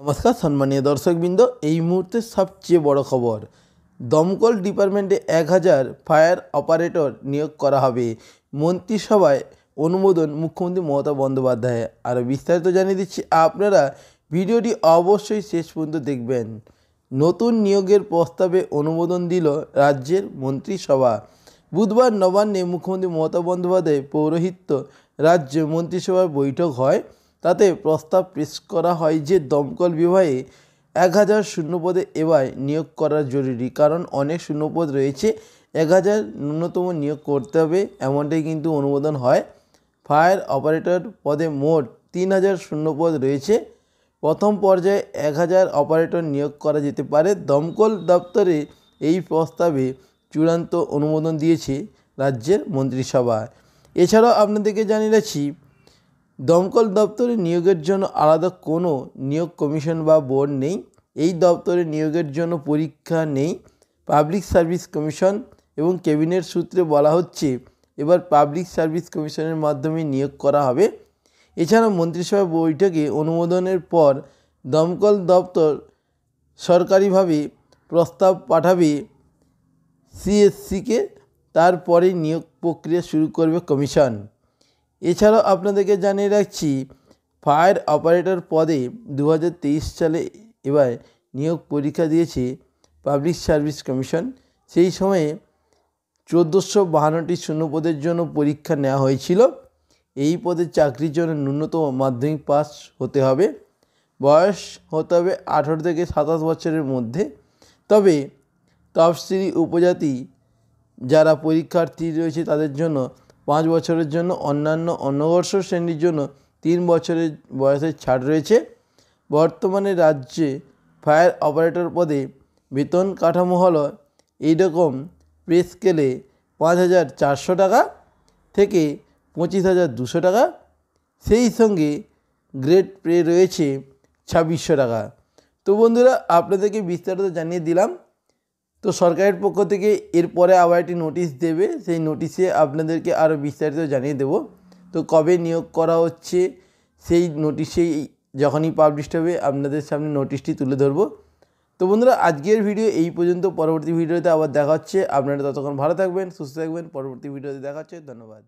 নমস্কার সম্মানীয় দর্শকবৃন্দ, এই মুহূর্তে সবচেয়ে বড় খবর, দমকল ডিপার্টমেন্টে 1000 ফায়ার অপারেটর নিয়োগ করা হবে। মন্ত্রিসভায় অনুমোদন মুখ্যমন্ত্রী মমতা বন্দ্যোপাধ্যায়। আরও বিস্তারিত জানিয়ে দিচ্ছি, আপনারা ভিডিওটি অবশ্যই শেষ পর্যন্ত দেখবেন। নতুন নিয়োগের প্রস্তাবে অনুমোদন দিল রাজ্যের মন্ত্রিসভা। বুধবার নবান্নে মুখ্যমন্ত্রী মমতা বন্দ্যোপাধ্যায় পৌরোহিত্য রাজ্য মন্ত্রিসভার বৈঠক হয়। তাতে প্রস্তাব পেশ করা হয় যে দমকল বিভাগে 1000 শূন্যপদে এবার নিয়োগ করা জরুরি, কারণ অনেক শূন্যপদ রয়েছে। 1000 ন্যূনতম নিয়োগ করতে হবে, এমনটাই কিন্তু অনুমোদন হয়। ফায়ার অপারেটর পদে মোট 3000 শূন্যপদ রয়েছে। প্রথম পর্যায়ে 1000 অপারেটর নিয়োগ করা যেতে পারে। দমকল দপ্তরে এই প্রস্তাবে চূড়ান্ত অনুমোদন দিয়েছে রাজ্যের মন্ত্রিসভা। এছাড়াও আপনাদেরকে জানিয়ে রাখছি, দমকল দপ্তরে নিয়োগের জন্য আলাদা কোনো নিয়োগ কমিশন বা বোর্ড নেই। এই দপ্তরে নিয়োগের জন্য পরীক্ষা নেই। পাবলিক সার্ভিস কমিশন এবং ক্যাবিনেট সূত্রে বলা হচ্ছে এবার পাবলিক সার্ভিস কমিশনের মাধ্যমে নিয়োগ করা হবে। এছাড়া মন্ত্রিসভা বৈঠকে অনুমোদনের পর দমকল দপ্তর সরকারিভাবে প্রস্তাব পাঠাবে সিএসসিকে, তারপরে নিয়োগ প্রক্রিয়া শুরু করবে কমিশন। এছাড়াও আপনাদেরকে জানিয়ে রাখছি, ফায়ার অপারেটর পদে 2023 সালে এবার নিয়োগ পরীক্ষা দিয়েছে পাবলিক সার্ভিস কমিশন। সেই সময়ে 1452টি শূন্যপদের জন্য পরীক্ষা নেওয়া হয়েছিল। এই পদে চাকরির জন্য ন্যূনতম মাধ্যমিক পাস হতে হবে। বয়স হতে হবে 18 থেকে 27 বছরের মধ্যে। তবে তফসিলি উপজাতি যারা পরীক্ষার্থী রয়েছে তাদের জন্য 5 বছরের জন্য, অন্যান্য অনগ্রসর শ্রেণীর জন্য 3 বছরের বয়সের ছাড় রয়েছে। বর্তমানে রাজ্যে ফায়ার অপারেটর পদে বেতন কাঠামো হলো এইরকম: পে স্কেলে 5400 টাকা থেকে 25200 টাকা, সেই সঙ্গে গ্রেড পে রয়েছে 2600 টাকা। তো বন্ধুরা, আপনাদেরকে বিস্তারিত জানিয়ে দিলাম। তো সরকারের পক্ষ থেকে এরপরে আবার একটি নোটিশ দেবে, সেই নোটিশে আপনাদেরকে আরও বিস্তারিত জানিয়ে দেব। তো কবে নিয়োগ করা হচ্ছে সেই নোটিশেই যখনই পাবলিশ হবে আপনাদের সামনে নোটিশটি তুলে ধরবো। তো বন্ধুরা, আজকের ভিডিও এই পর্যন্ত। পরবর্তী ভিডিওতে আবার দেখা হচ্ছে। আপনারা ততক্ষণ ভালো থাকবেন, সুস্থ থাকবেন। পরবর্তী ভিডিওতে দেখা হচ্ছে। ধন্যবাদ।